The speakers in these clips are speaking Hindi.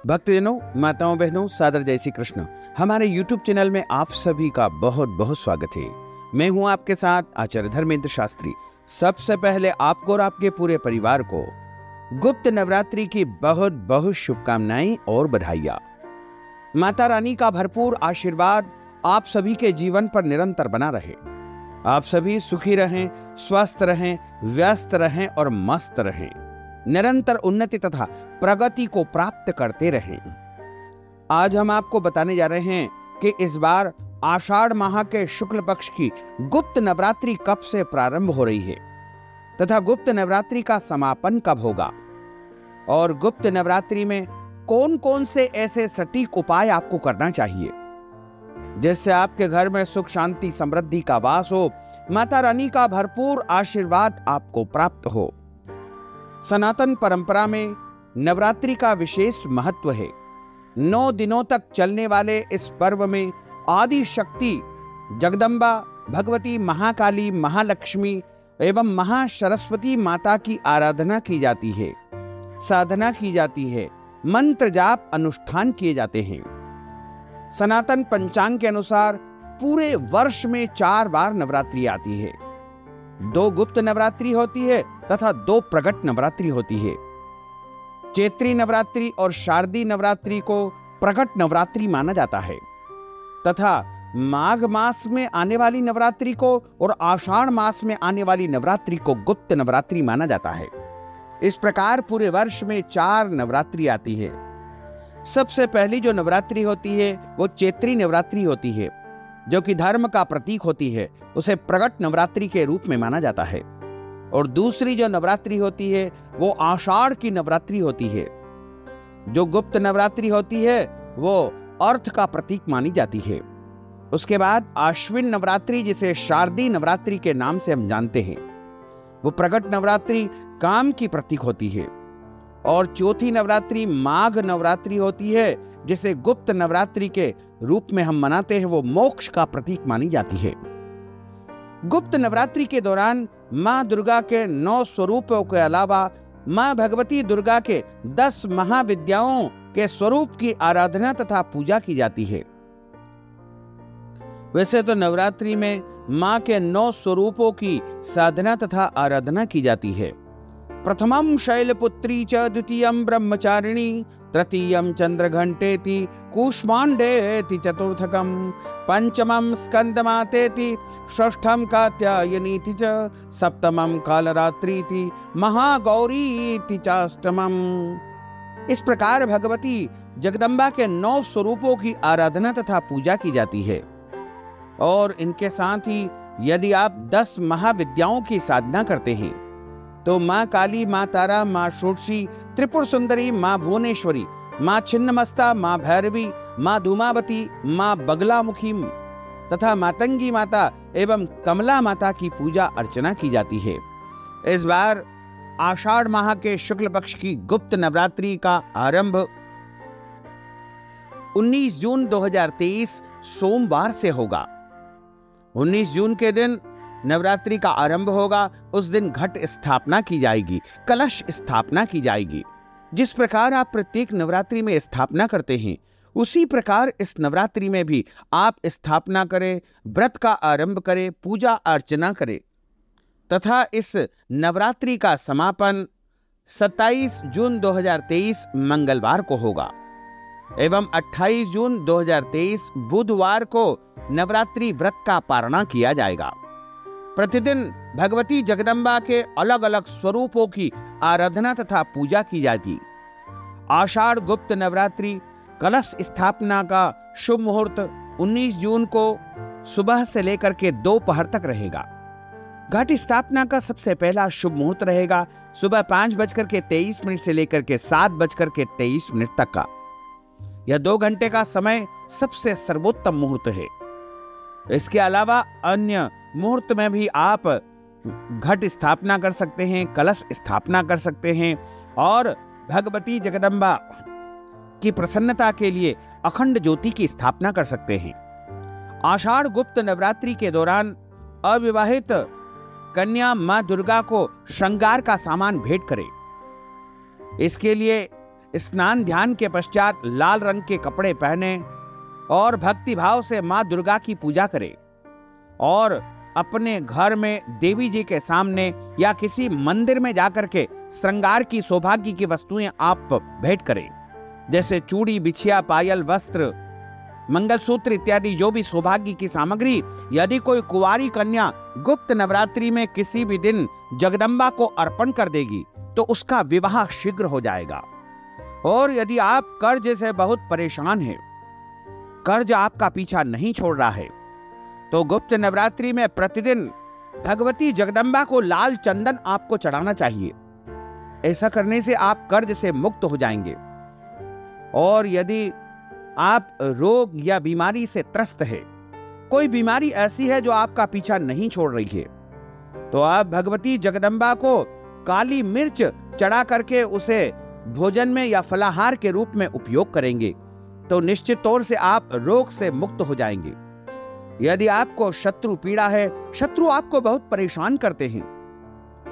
भक्तजनों, माताओं, बहनों, सादर जय श्री कृष्ण। हमारे YouTube चैनल में आप सभी का बहुत बहुत स्वागत है। मैं हूं आपके साथ आचार्य धर्मेंद्र शास्त्री। सबसे पहले आपको और आपके पूरे परिवार को गुप्त नवरात्रि की बहुत बहुत शुभकामनाएं और बधाइयां। माता रानी का भरपूर आशीर्वाद आप सभी के जीवन पर निरंतर बना रहे। आप सभी सुखी रहें, स्वस्थ रहें, व्यस्त रहें और मस्त रहें, निरंतर उन्नति तथा प्रगति को प्राप्त करते रहें। आज हम आपको बताने जा रहे हैं कि इस बार आषाढ़ माह के शुक्ल पक्ष की गुप्त नवरात्रि कब से प्रारंभ हो रही है तथा गुप्त नवरात्रि का समापन कब होगा और गुप्त नवरात्रि में कौन कौन से ऐसे सटीक उपाय आपको करना चाहिए जिससे आपके घर में सुख, शांति, समृद्धि का वास हो, माता रानी का भरपूर आशीर्वाद आपको प्राप्त हो। सनातन परंपरा में नवरात्रि का विशेष महत्व है। 9 दिनों तक चलने वाले इस पर्व में आदि शक्ति जगदम्बा, भगवती महाकाली, महालक्ष्मी एवं महासरस्वती माता की आराधना की जाती है, साधना की जाती है, मंत्र जाप अनुष्ठान किए जाते हैं। सनातन पंचांग के अनुसार पूरे वर्ष में 4 बार नवरात्रि आती है। 2 गुप्त नवरात्रि होती है तथा 2 प्रकट नवरात्रि होती है। चैत्री नवरात्रि और शारदीय नवरात्रि को प्रकट नवरात्रि माना जाता है तथा माघ मास में आने वाली नवरात्रि को और आषाढ़ मास में आने वाली नवरात्रि को गुप्त नवरात्रि माना जाता है। इस प्रकार पूरे वर्ष में 4 नवरात्रि आती है। सबसे पहली जो नवरात्रि होती है वो चैत्री नवरात्रि होती है, जो कि धर्म का प्रतीक होती है। उसे प्रकट नवरात्रि के रूप में माना जाता है। और दूसरी जो नवरात्रि होती है वो आषाढ़ की नवरात्रि होती है। जो गुप्त नवरात्रि होती है वो अर्थ का प्रतीक मानी जाती है। उसके बाद आश्विन नवरात्रि, जिसे शारदीय नवरात्रि के नाम से हम जानते हैं, वो प्रकट नवरात्रि काम की प्रतीक होती है। और चौथी नवरात्रि माघ नवरात्रि होती है, जिसे गुप्त नवरात्रि के रूप में हम मनाते हैं। वो मोक्ष का प्रतीक मानी जाती है। गुप्त नवरात्रि के दौरान मां दुर्गा के 9 स्वरूपों के अलावा मां भगवती दुर्गा के 10 महाविद्याओं के स्वरूप की आराधना तथा पूजा की जाती है। वैसे तो नवरात्रि में मां के 9 स्वरूपों की साधना तथा आराधना की जाती है। प्रथमं शैलपुत्री च, द्वितीयं ब्रह्मचारिणी, तृतीयं चंद्रघंटेति, कूष्मांडेति, चतुर्थकं पंचमं स्कंदमातेति, षष्ठं कात्यायनीति च, सप्तमं कालरात्रीति, महागौरीति चाष्टमम्। इस प्रकार भगवती जगदम्बा के 9 स्वरूपों की आराधना तथा पूजा की जाती है। और इनके साथ ही यदि आप 10 महाविद्याओं की साधना करते हैं तो माँ काली, माँ तारा, माँ षोडशी, त्रिपुर सुंदरी, माँ भुवनेश्वरी, माँ छिन्नमस्ता, माँ भैरवी, माँ धूमावती, माँ बगलामुखी तथा मातंगी माता एवं कमला माता की पूजा अर्चना की जाती है। इस बार आषाढ़ माह के शुक्ल पक्ष की गुप्त नवरात्रि का आरंभ 19 जून 2023 सोमवार से होगा। 19 जून के दिन नवरात्रि का आरंभ होगा। उस दिन घट स्थापना की जाएगी, कलश स्थापना की जाएगी। जिस प्रकार आप प्रत्येक नवरात्रि में स्थापना करते हैं, उसी प्रकार इस नवरात्रि में भी आप स्थापना करें, व्रत का आरंभ करें, पूजा अर्चना करें तथा इस नवरात्रि का समापन 27 जून 2023 मंगलवार को होगा एवं 28 जून 2023 बुधवार को नवरात्रि व्रत का पारणा किया जाएगा। प्रतिदिन भगवती जगदम्बा के अलग अलग स्वरूपों की आराधना तथा पूजा की जाती। आषाढ़ गुप्त नवरात्रि कलश स्थापना का शुभ मुहूर्त 19 जून को सुबह से लेकर के दोपहर तक रहेगा। घट स्थापना का सबसे पहला शुभ मुहूर्त रहेगा सुबह 5:23 से लेकर के 7:23 तक का। यह 2 घंटे का समय सबसे सर्वोत्तम मुहूर्त है। इसके अलावा अन्य मुहूर्त में भी आप घट स्थापना कर सकते हैं, कलश स्थापना कर सकते हैं और भगवती जगदम्बा की प्रसन्नता के लिए अखंड ज्योति की स्थापना कर सकते हैं। आषाढ़ गुप्त नवरात्रि के दौरान अविवाहित कन्या मां दुर्गा को श्रृंगार का सामान भेंट करे। इसके लिए स्नान ध्यान के पश्चात लाल रंग के कपड़े पहने और भक्ति भाव से मां दुर्गा की पूजा करें और अपने घर में देवी जी के सामने या किसी मंदिर में जाकर के श्रृंगार की सौभाग्य की वस्तुएं आप भेंट करें, जैसे चूड़ी, बिछिया, पायल, वस्त्र, मंगलसूत्र इत्यादि जो भी सौभाग्य की सामग्री। यदि कोई कुंवारी कन्या गुप्त नवरात्रि में किसी भी दिन जगदम्बा को अर्पण कर देगी तो उसका विवाह शीघ्र हो जाएगा। और यदि आप कर्ज से बहुत परेशान हैं, कर्ज आपका पीछा नहीं छोड़ रहा है, तो गुप्त नवरात्रि में प्रतिदिन भगवती जगदम्बा को लाल चंदन आपको चढ़ाना चाहिए। ऐसा करने से आप कर्ज से मुक्त हो जाएंगे। और यदि आप रोग या बीमारी से त्रस्त है, कोई बीमारी ऐसी है जो आपका पीछा नहीं छोड़ रही है, तो आप भगवती जगदम्बा को काली मिर्च चढ़ा करके उसे भोजन में या फलाहार के रूप में उपयोग करेंगे तो निश्चित तौर से आप रोग से मुक्त हो जाएंगे। यदि आपको शत्रु पीड़ा है, शत्रु आपको बहुत परेशान करते हैं,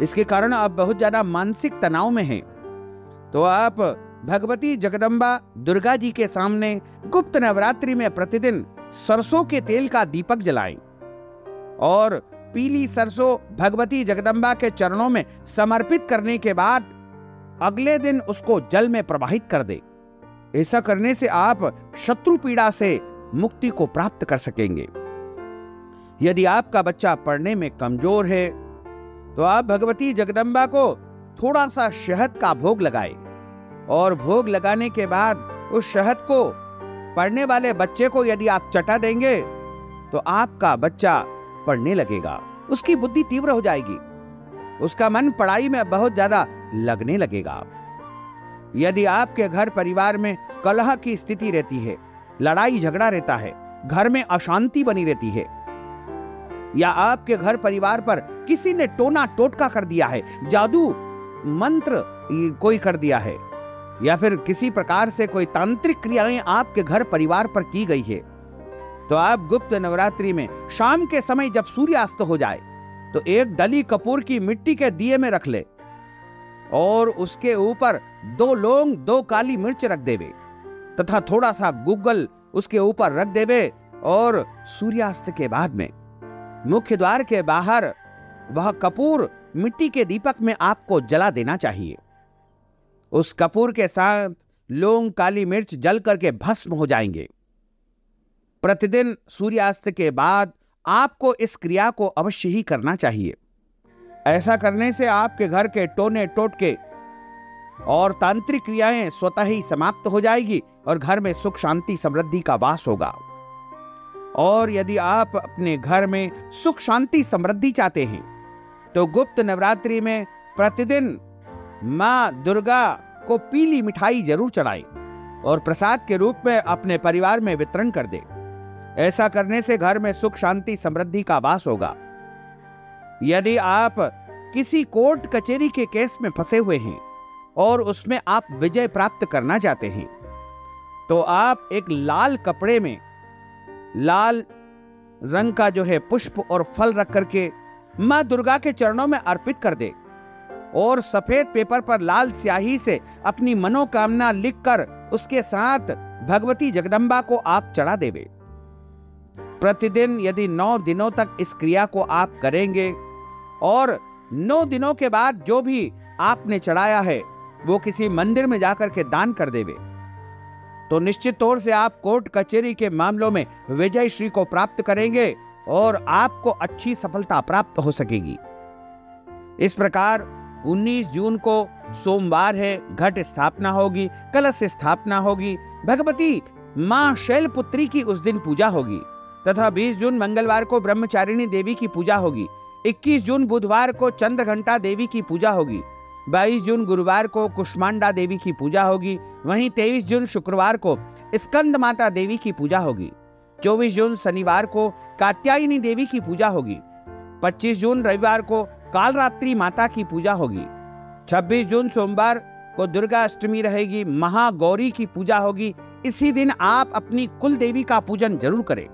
इसके कारण आप बहुत ज्यादा मानसिक तनाव में हैं, तो आप भगवती जगदम्बा दुर्गा जी के सामने गुप्त नवरात्रि में प्रतिदिन सरसों के तेल का दीपक जलाएं और पीली सरसों भगवती जगदम्बा के चरणों में समर्पित करने के बाद अगले दिन उसको जल में प्रवाहित कर दे। ऐसा करने से आप शत्रु पीड़ा से मुक्ति को प्राप्त कर सकेंगे। यदि आपका बच्चा पढ़ने में कमजोर है तो आप भगवती जगदम्बा को थोड़ा सा शहद का भोग लगाए और भोग लगाने के बाद उस शहद को पढ़ने वाले बच्चे को यदि आप चटा देंगे तो आपका बच्चा पढ़ने लगेगा, उसकी बुद्धि तीव्र हो जाएगी, उसका मन पढ़ाई में बहुत ज्यादा लगने लगेगा। यदि आपके घर परिवार में कलह की स्थिति रहती है, लड़ाई झगड़ा रहता है, घर में अशांति बनी रहती है, या आपके घर परिवार पर किसी ने टोना टोटका कर दिया है, जादू मंत्र कोई कर दिया है, या फिर किसी प्रकार से कोई तांत्रिक क्रियाएं आपके घर परिवार पर की गई है, तो आप गुप्त नवरात्रि में शाम के समय जब सूर्यास्त हो जाए तो एक डली कपूर की मिट्टी के दिए में रख ले और उसके ऊपर 2 लौंग, 2 काली मिर्च रख देवे तथा थोड़ा सा गुग्गल उसके ऊपर रख देवे और सूर्यास्त के बाद में मुख्य द्वार के बाहर वह कपूर मिट्टी के दीपक में आपको जला देना चाहिए। उस कपूर के साथ लौंग, काली मिर्च जल करके भस्म हो जाएंगे। प्रतिदिन सूर्यास्त के बाद आपको इस क्रिया को अवश्य ही करना चाहिए। ऐसा करने से आपके घर के टोने टोटके और तांत्रिक क्रियाएं स्वतः ही समाप्त हो जाएगी और घर में सुख शांति समृद्धि का वास होगा। और यदि आप अपने घर में सुख शांति समृद्धि चाहते हैं तो गुप्त नवरात्रि में प्रतिदिन मां दुर्गा को पीली मिठाई जरूर चढ़ाएं और प्रसाद के रूप में अपने परिवार में वितरण कर दे। ऐसा करने से घर में सुख शांति समृद्धि का वास होगा। यदि आप किसी कोर्ट कचहरी के केस में फंसे हुए हैं और उसमें आप विजय प्राप्त करना चाहते हैं तो आप एक लाल कपड़े में लाल रंग का जो है पुष्प और फल रख करके मां दुर्गा के चरणों में अर्पित कर दे और सफेद पेपर पर लाल स्याही से अपनी मनोकामना लिखकर उसके साथ भगवती जगदम्बा को आप चढ़ा देवे। प्रतिदिन यदि 9 दिनों तक इस क्रिया को आप करेंगे और 9 दिनों के बाद जो भी आपने चढ़ाया है वो किसी मंदिर में जाकर के दान कर देवे तो निश्चित तौर से आप कोर्ट कचहरी के मामलों में विजय श्री को प्राप्त करेंगे और आपको अच्छी सफलता प्राप्त हो सकेगी। इस प्रकार 19 जून को सोमवार है, घट स्थापना होगी, कलश स्थापना होगी, भगवती मां शैलपुत्री की उस दिन पूजा होगी तथा 20 जून मंगलवार को ब्रह्मचारिणी देवी की पूजा होगी। 21 जून बुधवार को चंद्रघंटा देवी की पूजा होगी। 22 जून गुरुवार को कुष्मांडा देवी की पूजा होगी। वहीं 23 जून शुक्रवार को स्कंद माता देवी की पूजा होगी। 24 जून शनिवार को कात्यायनी देवी की पूजा होगी। 25 जून रविवार को कालरात्रि माता की पूजा होगी। 26 जून सोमवार को दुर्गा अष्टमी रहेगी, महागौरी की पूजा होगी। इसी दिन आप अपनी कुल देवी का पूजन जरूर करें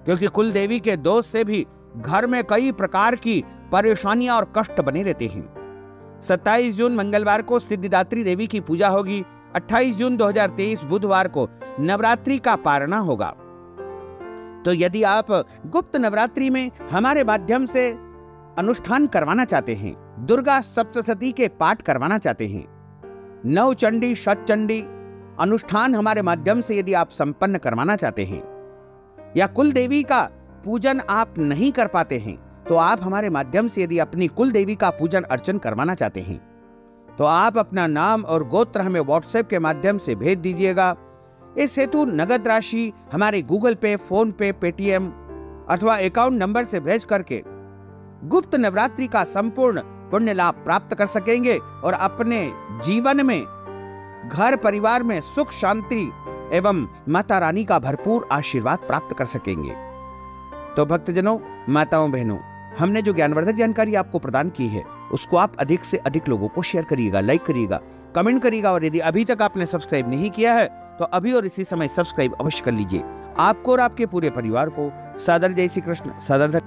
क्योंकि कुल देवी के दोष से भी घर में कई प्रकार की परेशानियां और कष्ट बने रहते हैं। 27 जून मंगलवार को सिद्धिदात्री देवी की पूजा होगी। 28 जून 2023 बुधवार को नवरात्रि का पारणा होगा। तो यदि आप गुप्त नवरात्रि में हमारे माध्यम से अनुष्ठान करवाना चाहते हैं, दुर्गा सप्तशती के पाठ करवाना चाहते हैं, नवचंडी शतचंडी अनुष्ठान हमारे माध्यम से यदि आप संपन्न करवाना चाहते हैं, या कुल देवी का पूजन आप नहीं कर पाते हैं, तो आप हमारे माध्यम से यदि अपनी कुल देवी का पूजन अर्चन करवाना चाहते हैं, तो आप अपना नाम और गोत्र हमें व्हाट्सएप के माध्यम से भेज दीजिएगा। इस हेतु नगद राशि हमारे गूगल पे, फोन पे, पेटीएम अथवा अकाउंट नंबर से भेज करके गुप्त नवरात्रि का संपूर्ण पुण्य लाभ प्राप्त कर सकेंगे और अपने जीवन में, घर परिवार में सुख शांति एवं माता रानी का भरपूर आशीर्वाद प्राप्त कर सकेंगे। तो भक्तजनों, माताओं, बहनों, हमने जो ज्ञानवर्धक जानकारी आपको प्रदान की है उसको आप अधिक से अधिक लोगों को शेयर करिएगा, लाइक करिएगा, कमेंट करिएगा, और यदि अभी तक आपने सब्सक्राइब नहीं किया है तो अभी और इसी समय सब्सक्राइब अवश्य कर लीजिए। आपको और आपके पूरे परिवार को सादर जय श्री कृष्ण, सादर